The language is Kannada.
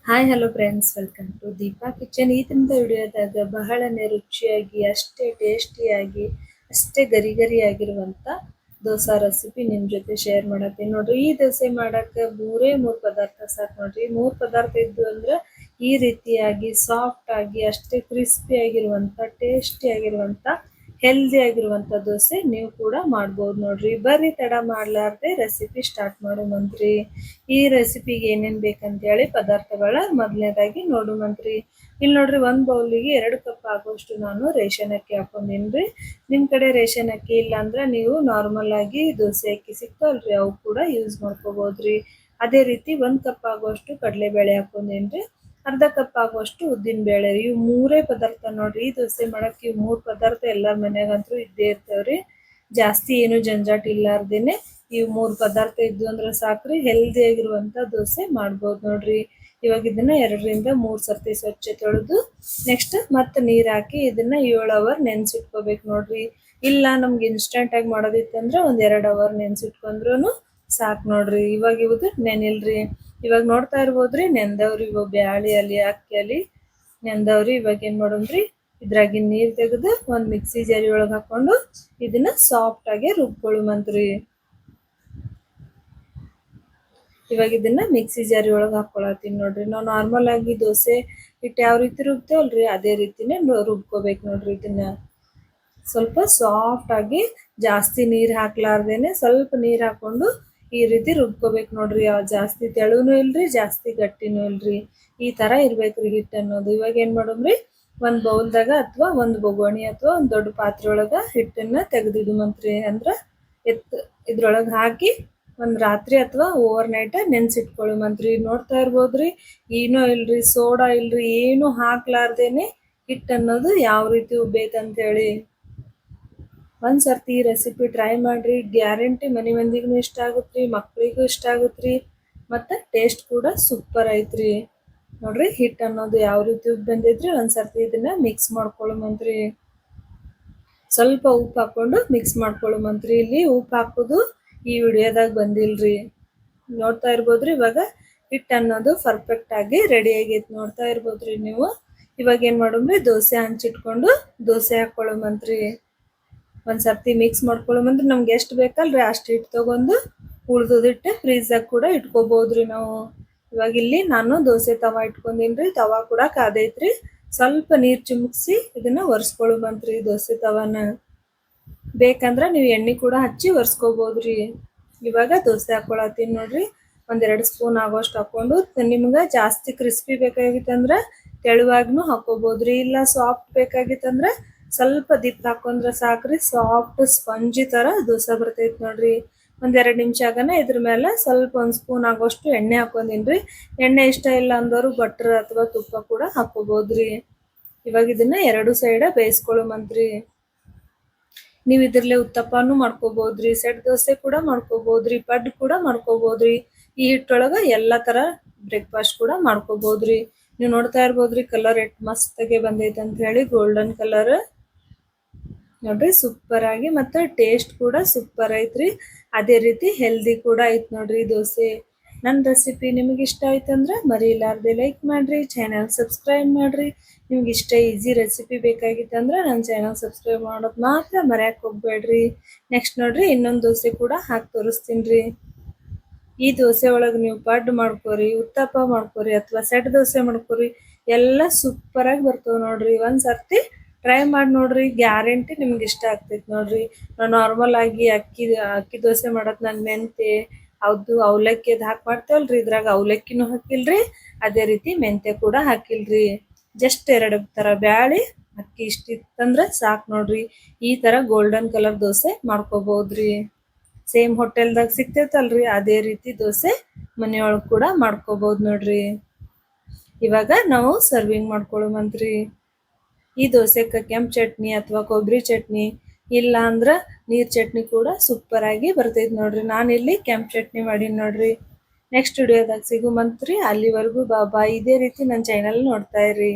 Hi hello friends, welcome to Deepa kitchen. ಈ ದಿನದ ವಿಡಿಯೋದಾಗ ಬಹಳನೇ ರುಚಿಯಾಗಿ, ಅಷ್ಟೇ ಟೇಸ್ಟಿಯಾಗಿ, ಅಷ್ಟೇ ಗರಿ ಗರಿಯಾಗಿರುವಂಥ ದೋಸೆ ರೆಸಿಪಿ ನಿಮ್ಮ ಜೊತೆ ಶೇರ್ ಮಾಡತ್ತೀನಿ ನೋಡ್ರಿ. ಈ ದೋಸೆ ಮಾಡಕ್ಕೆ ಮೂರು ಪದಾರ್ಥ ಸಾಕು ನೋಡ್ರಿ. 3 ಪದಾರ್ಥ ಇದ್ದು ಅಂದ್ರೆ ಈ ರೀತಿಯಾಗಿ ಸಾಫ್ಟ್ ಆಗಿ, ಅಷ್ಟೇ ಕ್ರಿಸ್ಪಿ ಆಗಿರುವಂಥ, ಟೇಸ್ಟಿ ಆಗಿರುವಂಥ, ಹೆಲ್ದಿ ಆಗಿರುವಂಥ ದೋಸೆ ನೀವು ಕೂಡ ಮಾಡ್ಬೋದು ನೋಡ್ರಿ. ಬರ್ರಿ ತಡ ಮಾಡ್ಲಾರ್ದೆ ರೆಸಿಪಿ ಸ್ಟಾರ್ಟ್ ಮಾಡೋಣಂತ್ರಿ. ಈ ರೆಸಿಪಿಗೆ ಏನೇನು ಬೇಕಂತೇಳಿ ಪದಾರ್ಥಗಳ ಮೊದಲನೇದಾಗಿ ನೋಡೋಣಂತ್ರಿ. ಇಲ್ಲಿ ನೋಡ್ರಿ, 1 ಬೌಲಿಗೆ 2 ಕಪ್ ಆಗುವಷ್ಟು ನಾನು ರೇಷನ್ ಅಕ್ಕಿ ಹಾಕೊಂಡಿನ್ರಿ. ನಿಮ್ಮ ಕಡೆ ರೇಷನ್ ಅಕ್ಕಿ ಇಲ್ಲ ಅಂದ್ರೆ ನೀವು ನಾರ್ಮಲ್ ಆಗಿ ದೋಸೆ ಅಕ್ಕಿ ಸಿಗ್ತಾವಲ್ರಿ, ಅವು ಕೂಡ ಯೂಸ್ ಮಾಡ್ಕೋಬೋದ್ರಿ. ಅದೇ ರೀತಿ 1 ಕಪ್ ಆಗುವಷ್ಟು ಕಡಲೆಬೇಳೆ ಹಾಕೊಂಡಿನ್ರಿ. ಅರ್ಧ ಕಪ್ ಆಗುವಷ್ಟು ಉದ್ದಿನ ಬೇಳೆ. ಇವು 3 ಪದಾರ್ಥ ನೋಡ್ರಿ. ಈ ದೋಸೆ ಮಾಡಕ್ಕೆ ಇವು 3 ಪದಾರ್ಥ ಎಲ್ಲರ ಮನ್ಯಾಗಂತೂ ಇದ್ದೇ ಇರ್ತಾವ್ರಿ. ಜಾಸ್ತಿ ಏನು ಜಂಜಾಟ ಇಲ್ಲಾರ್ದೇನೆ ಇವು 3 ಪದಾರ್ಥ ಇದ್ದು ಅಂದ್ರೆ ಸಾಕ್ರಿ, ಹೆಲ್ದಿ ಆಗಿರುವಂತ ದೋಸೆ ಮಾಡ್ಬೋದು ನೋಡ್ರಿ. ಇವಾಗ ಇದನ್ನ 2 ರಿಂದ 3 ಸರ್ತಿ ಸ್ವಚ್ಛ ತೊಳೆದು ನೆಕ್ಸ್ಟ್ ಮತ್ತೆ ನೀರ್ ಹಾಕಿ ಇದನ್ನ 7 ಅವರ್ ನೆನ್ಸಿಟ್ಕೋಬೇಕು ನೋಡ್ರಿ. ಇಲ್ಲ ನಮ್ಗೆ ಇನ್ಸ್ಟೆಂಟ್ ಆಗಿ ಮಾಡೋದಿತ್ತಂದ್ರೆ 1-2 ಅವರ್ ನೆನ್ಸಿಟ್ಕೊಂಡ್ರು ಸಾಕ್ ನೋಡ್ರಿ. ಇವಾಗ ಇವಾಗ ನೆನಿಲ್ರಿ. ಇವಾಗ ನೋಡ್ತಾ ಇರ್ಬೋದ್ರಿ, ನೆಂದವ್ರಿ ಇವಾಗ ಬ್ಯಾಳಿ ಅಲ್ಲಿ ಅಕ್ಕಿ ಅಲ್ಲಿ ನೆಂದವ್ರಿ. ಇವಾಗ ಏನ್ ಮಾಡೋಣ್ರಿ, ಇದ್ರಾಗಿನ ನೀರ್ ತೆಗೆದು ಒಂದ್ ಮಿಕ್ಸಿ ಜಾರಿ ಒಳಗೆ ಹಾಕೊಂಡು ಇದನ್ನ ಸಾಫ್ಟ್ ಆಗಿ ರುಬ್ಕೊಳ್ಳುವಂತ್ರಿ. ಇವಾಗ ಇದನ್ನ ಮಿಕ್ಸಿ ಜಾರಿ ಒಳಗೆ ಹಾಕೊಳತ್ತೀನಿ ನೋಡ್ರಿ. ನಾವು ನಾರ್ಮಲ್ ಆಗಿ ದೋಸೆ ಹಿಟ್ಟು ಯಾವ ರೀತಿ ರುಬ್ತೇವಲ್ರಿ, ಅದೇ ರೀತಿನೇ ರುಬ್ಕೋಬೇಕು ನೋಡ್ರಿ. ಇದನ್ನ ಸ್ವಲ್ಪ ಸಾಫ್ಟ್ ಆಗಿ, ಜಾಸ್ತಿ ನೀರ್ ಹಾಕ್ಲಾರ್ದೇನೆ ಸ್ವಲ್ಪ ನೀರ್ ಹಾಕೊಂಡು ಈ ರೀತಿ ರುಬ್ಕೋಬೇಕು ನೋಡ್ರಿ. ಜಾಸ್ತಿ ತೆಳುನು ಇಲ್ರಿ, ಜಾಸ್ತಿ ಗಟ್ಟಿನೂ ಇಲ್ರಿ, ಈ ತರ ಇರ್ಬೇಕ್ರಿ ಹಿಟ್ಟು ಅನ್ನೋದು. ಇವಾಗ ಏನ್ ಮಾಡೋಮ್ರಿ, 1 ಬೌಲ್ದಾಗ ಅಥವಾ 1 ಬೊಗೋಣಿ ಅಥವಾ 1 ದೊಡ್ಡ ಪಾತ್ರೆ ಒಳಗ ಹಿಟ್ಟನ್ನ ತೆಗೆದಿಡುಮಂತ್ರಿ. ಅಂದ್ರ ಇದ್ರೊಳಗೆ ಹಾಕಿ ಒಂದ್ ರಾತ್ರಿ ಅಥವಾ ಓವರ್ ನೈಟ್ ನೆನ್ಸಿಟ್ಕೊಳ್ಳುಮಂತ್ರಿ. ನೋಡ್ತಾ ಇರ್ಬೋದ್ರಿ, ಏನೋ ಇಲ್ರಿ, ಸೋಡಾ ಇಲ್ರಿ, ಏನು ಹಾಕ್ಲಾರ್ದೇನೆ ಹಿಟ್ಟು ಅನ್ನೋದು ಯಾವ ರೀತಿ ಉಬ್ಬೇಕಂತ ಹೇಳಿ. ಒಂದ್ಸರ್ತಿ ಈ ರೆಸಿಪಿ ಟ್ರೈ ಮಾಡ್ರಿ, ಗ್ಯಾರಂಟಿ ಮನೆ ಮಂದಿಗೂ ಇಷ್ಟ ಆಗುತ್ರಿ, ಮಕ್ಕಳಿಗೂ ಇಷ್ಟ ಆಗುತ್ರಿ, ಮತ್ತೆ ಟೇಸ್ಟ್ ಕೂಡ ಸೂಪರ್ ಐತ್ರಿ. ನೋಡ್ರಿ ಹಿಟ್ಟು ಅನ್ನೋದು ಯಾವ ರೀತಿ ಉಬ್ಬ್ ಬಂದೈತ್ರಿ. ಒಂದ್ಸರ್ತಿ ಇದನ್ನ ಮಿಕ್ಸ್ ಮಾಡ್ಕೊಳ್ಳುಮಂತ್ರಿ. ಸ್ವಲ್ಪ ಉಪ್ಪು ಹಾಕೊಂಡು ಮಿಕ್ಸ್ ಮಾಡ್ಕೊಳ್ಳುಮಂತ್ರಿ. ಇಲ್ಲಿ ಉಪ್ಪು ಹಾಕೋದು ಈ ವಿಡಿಯೋದಾಗ ಬಂದಿಲ್ರಿ. ನೋಡ್ತಾ ಇರ್ಬೋದ್ರಿ, ಇವಾಗ ಹಿಟ್ಟು ಅನ್ನೋದು ಪರ್ಫೆಕ್ಟ್ ಆಗಿ ರೆಡಿ ಆಗೈತಿ. ನೋಡ್ತಾ ಇರ್ಬೋದ್ರಿ ನೀವು. ಇವಾಗ ಏನ್ ಮಾಡೋಮ್ರಿ, ದೋಸೆ ಹಂಚಿಟ್ಕೊಂಡು ದೋಸೆ ಹಾಕೊಳ್ಳುಮಂತ್ರಿ. ಒಂದ್ಸರ್ತಿ ಮಿಕ್ಸ್ ಮಾಡ್ಕೊಳ್ಳುಮಂತ್ರಿ. ನಮ್ಗೆ ಎಷ್ಟು ಬೇಕಲ್ರಿ ಅಷ್ಟು ಹಿಟ್ಟು ತಗೊಂಡು ಉಳ್ದೋದಿಟ್ಟು ಫ್ರೀಜಾಗ ಕೂಡ ಇಟ್ಕೋಬಹುದ್ರಿ ನಾವು. ಇವಾಗ ಇಲ್ಲಿ ನಾನು ದೋಸೆ ತವಾ ಇಟ್ಕೊಂಡಿನ್ರಿ. ತವಾ ಕೂಡ ಕಾದೈತ್ರಿ. ಸ್ವಲ್ಪ ನೀರ್ ಚಿಮುಕ್ಸಿ ಇದನ್ನ ಒರೆಸ್ಕೊಳ್ಳುಮಂತ್ರಿ ದೋಸೆ ತವಾನ. ಬೇಕಂದ್ರ ನೀವು ಎಣ್ಣೆ ಕೂಡ ಹಚ್ಚಿ ಒರೆಸ್ಕೋಬಹುದ್ರಿ. ಇವಾಗ ದೋಸೆ ಹಾಕೊಳತ್ತೀನಿ ನೋಡ್ರಿ. 1-2 ಸ್ಪೂನ್ ಆಗೋಷ್ಟು ಹಾಕೊಂಡು, ನಿಮ್ಗೆ ಜಾಸ್ತಿ ಕ್ರಿಸ್ಪಿ ಬೇಕಾಗಿತ್ತಂದ್ರ ತೆಳುವಾಗ್ನು ಹಾಕೋಬಹುದ್ರಿ. ಇಲ್ಲ ಸಾಫ್ಟ್ ಬೇಕಾಗಿತ್ತಂದ್ರ ಸ್ವಲ್ಪ ದಿಪ್ಪ ಹಾಕೊಂಡ್ರೆ ಸಾಕ್ರಿ. ಸಾಫ್ಟ್ ಸ್ಪಂಜಿ ತರ ದೋಸೆ ಬರ್ತೈತಿ ನೋಡ್ರಿ. 1-2 ನಿಮಿಷ ಆಗನ ಇದ್ರ ಮೇಲೆ ಸ್ವಲ್ಪ 1 ಸ್ಪೂನ್ ಆಗೋಷ್ಟು ಎಣ್ಣೆ ಹಾಕೊಂಡಿನ್ರಿ. ಎಣ್ಣೆ ಇಷ್ಟ ಇಲ್ಲ ಅಂದವರು ಬಟರ್ ಅಥವಾ ತುಪ್ಪ ಕೂಡ ಹಾಕೋಬಹುದ್ರಿ. ಇವಾಗ ಇದನ್ನ 2 ಸೈಡ ಬೇಯಿಸ್ಕೊಳ್ಳುಮಂತ್ರಿ. ನೀವು ಇದ್ರಲ್ಲೇ ಉತ್ತಪ್ಪನೂ ಮಾಡ್ಕೋಬಹುದ್ರಿ, ಸೆಟ್ ದೋಸೆ ಕೂಡ ಮಾಡ್ಕೋಬಹುದ್ರಿ, ಪಡ್ಡು ಕೂಡ ಮಾಡ್ಕೋಬಹುದ್ರಿ. ಈ ಹಿಟ್ಟೊಳಗ ಎಲ್ಲಾ ತರ ಬ್ರೇಕ್ಫಾಸ್ಟ್ ಕೂಡ ಮಾಡ್ಕೋಬಹುದ್ರಿ. ನೀವು ನೋಡ್ತಾ ಇರ್ಬೋದ್ರಿ, ಕಲರ್ ಎಷ್ಟ್ ಮಸ್ತಾಗೆ ಬಂದೈತೆ ಅಂತ ಹೇಳಿ, ಗೋಲ್ಡನ್ ಕಲರ್ ನೋಡ್ರಿ. ಸೂಪರ್ ಆಗಿ ಮತ್ತೆ ಟೇಸ್ಟ್ ಕೂಡ ಸೂಪರ್ ಐತ್ರಿ. ಅದೇ ರೀತಿ ಹೆಲ್ದಿ ಕೂಡ ಐತ್ ನೋಡ್ರಿ ದೋಸೆ. ನನ್ನ ರೆಸಿಪಿ ನಿಮಗೆ ಇಷ್ಟ ಆಯ್ತಂದ್ರೆ ಮರಿಲಾರ್ದೆ ಲೈಕ್ ಮಾಡ್ರಿ, ಚಾನಲ್ ಸಬ್ಸ್ಕ್ರೈಬ್ ಮಾಡ್ರಿ. ನಿಮ್ಗೆ ಇಷ್ಟ ಈಸಿ ರೆಸಿಪಿ ಬೇಕಾಗಿತ್ತಂದ್ರೆ ನನ್ನ ಚಾನಲ್ ಸಬ್ಸ್ಕ್ರೈಬ್ ಮಾಡೋದು ಮಾತ್ರ ಮರ್ಯಾಕ್ ಹೋಗ್ಬೇಡ್ರಿ. ನೆಕ್ಸ್ಟ್ ನೋಡ್ರಿ, ಇನ್ನೊಂದು ದೋಸೆ ಕೂಡ ಹಾಕಿ ತೋರಿಸ್ತೀನಿ. ಈ ದೋಸೆ ಒಳಗೆ ನೀವು ಪಡ್ಡು ಮಾಡ್ಕೋರಿ, ಉತ್ತಪ್ಪ ಮಾಡ್ಕೋರಿ, ಅಥವಾ ಸೆಟ್ ದೋಸೆ ಮಾಡ್ಕೋರಿ, ಎಲ್ಲ ಸೂಪರ್ ಆಗಿ ಬರ್ತವೆ ನೋಡ್ರಿ. ಒಂದ್ಸರ್ತಿ ಟ್ರೈ ಮಾಡಿ ನೋಡ್ರಿ, ಗ್ಯಾರಂಟಿ ನಿಮ್ಗೆ ಇಷ್ಟ ಆಗ್ತೈತಿ ನೋಡ್ರಿ. ನಾವು ನಾರ್ಮಲ್ ಆಗಿ ಅಕ್ಕಿ ದೋಸೆ ಮಾಡತ್ ನಾನು ಮೆಂತೆ ಅವಲಕ್ಕಿ ಅದ್ ಹಾಕಿ ಮಾಡ್ತೇವಲ್ರಿ, ಇದ್ರಾಗ ಅವಲಕ್ಕಿನೂ ಹಾಕಿಲ್ರಿ, ಅದೇ ರೀತಿ ಮೆಂತೆ ಕೂಡ ಹಾಕಿಲ್ರಿ. ಜಸ್ಟ್ 2 ತರ ಬ್ಯಾಳಿ ಅಕ್ಕಿ ಇಷ್ಟಿತ್ತಂದ್ರ ಸಾಕ್ ನೋಡ್ರಿ. ಈ ತರ ಗೋಲ್ಡನ್ ಕಲರ್ ದೋಸೆ ಮಾಡ್ಕೋಬಹುದ್ರಿ. ಸೇಮ್ ಹೋಟೆಲ್ದಾಗ ಸಿಗ್ತೈತಲ್ರಿ, ಅದೇ ರೀತಿ ದೋಸೆ ಮನೆಯೊಳಗೆ ಕೂಡ ಮಾಡ್ಕೋಬಹುದು ನೋಡ್ರಿ. ಇವಾಗ ನಾವು ಸರ್ವಿಂಗ್ ಮಾಡ್ಕೊಳ್ಳುಮಂತ್ರಿ. ಈ ದೋಸೆಗೆ ಕೆಂಪು ಚಟ್ನಿ ಅಥವಾ ಕೊಬ್ಬರಿ ಚಟ್ನಿ, ಇಲ್ಲ ಅಂದ್ರ ನೀರ್ ಚಟ್ನಿ ಕೂಡ ಸೂಪರ್ ಆಗಿ ಬರ್ತೈತಿ ನೋಡ್ರಿ. ನಾನಿಲ್ಲಿ ಕೆಂಪು ಚಟ್ನಿ ಮಾಡೀನಿ ನೋಡ್ರಿ. ನೆಕ್ಸ್ಟ್ ವಿಡಿಯೋದಾಗ ಸಿಗುಮಂತ್ರಿ. ಅಲ್ಲಿವರೆಗೂ ಬಾಯ್. ಇದೇ ರೀತಿ ನನ್ನ ಚಾನಲ್ ನೋಡ್ತಾ ಇರಿ.